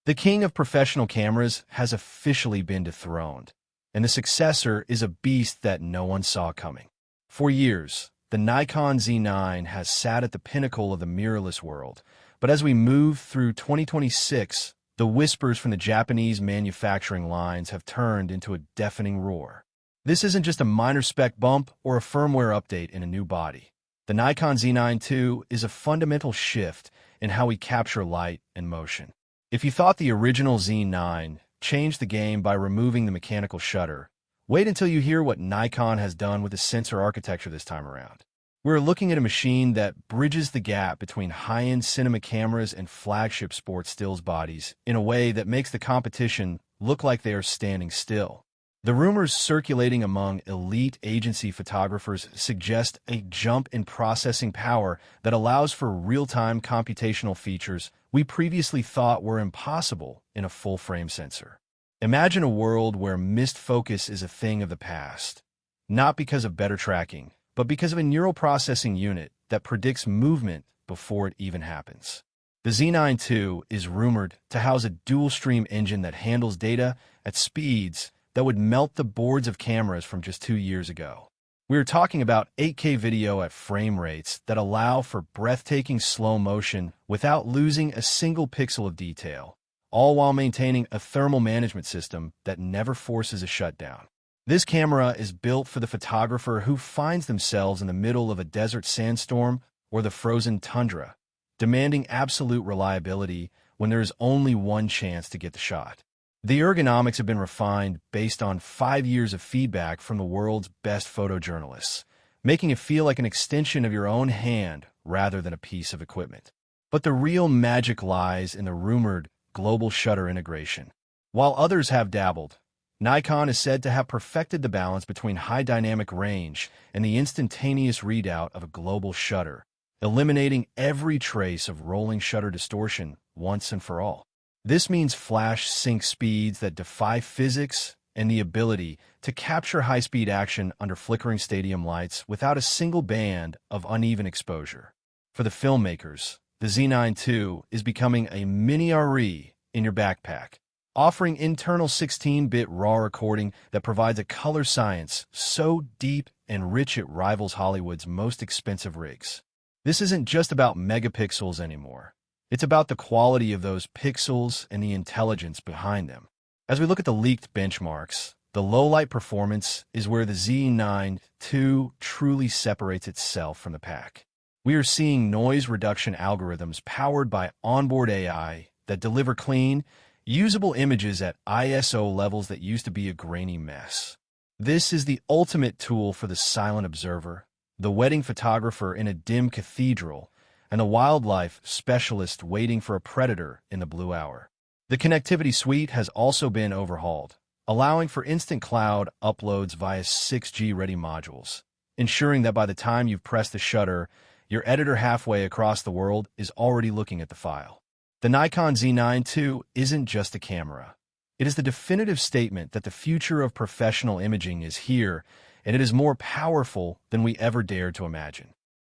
The king of professional cameras has officially been dethroned, and the successor is a beast that no one saw coming. For years, the Nikon Z9 has sat at the pinnacle of the mirrorless world, but as we move through 2026, the whispers from the Japanese manufacturing lines have turned into a deafening roar. This isn't just a minor spec bump or a firmware update in a new body. The Nikon Z9 II is a fundamental shift in how we capture light and motion. If you thought the original Z9 changed the game by removing the mechanical shutter, wait until you hear what Nikon has done with the sensor architecture this time around. We're looking at a machine that bridges the gap between high-end cinema cameras and flagship sports stills bodies in a way that makes the competition look like they are standing still. The rumors circulating among elite agency photographers suggest a jump in processing power that allows for real-time computational features we previously thought were impossible in a full-frame sensor. Imagine a world where missed focus is a thing of the past, not because of better tracking, but because of a neural processing unit that predicts movement before it even happens. The Z9 II is rumored to house a dual-stream engine that handles data at speeds that would melt the boards of cameras from just 2 years ago. We are talking about 8K video at frame rates that allow for breathtaking slow motion without losing a single pixel of detail, all while maintaining a thermal management system that never forces a shutdown. This camera is built for the photographer who finds themselves in the middle of a desert sandstorm or the frozen tundra, demanding absolute reliability when there is only one chance to get the shot. The ergonomics have been refined based on 5 years of feedback from the world's best photojournalists, making it feel like an extension of your own hand rather than a piece of equipment. But the real magic lies in the rumored global shutter integration. While others have dabbled, Nikon is said to have perfected the balance between high dynamic range and the instantaneous readout of a global shutter, eliminating every trace of rolling shutter distortion once and for all. This means flash sync speeds that defy physics and the ability to capture high-speed action under flickering stadium lights without a single band of uneven exposure. For the filmmakers, the Z9 II is becoming a mini RE in your backpack, offering internal 16-bit RAW recording that provides a color science so deep and rich it rivals Hollywood's most expensive rigs. This isn't just about megapixels anymore. It's about the quality of those pixels and the intelligence behind them. As we look at the leaked benchmarks, the low-light performance is where the Z9 II truly separates itself from the pack. We are seeing noise reduction algorithms powered by onboard AI that deliver clean, usable images at ISO levels that used to be a grainy mess. This is the ultimate tool for the silent observer, the wedding photographer in a dim cathedral, and the wildlife specialist waiting for a predator in the blue hour. The connectivity suite has also been overhauled, allowing for instant cloud uploads via 6G-ready modules, ensuring that by the time you've pressed the shutter, your editor halfway across the world is already looking at the file. The Nikon Z9 II isn't just a camera. It is the definitive statement that the future of professional imaging is here, and it is more powerful than we ever dared to imagine.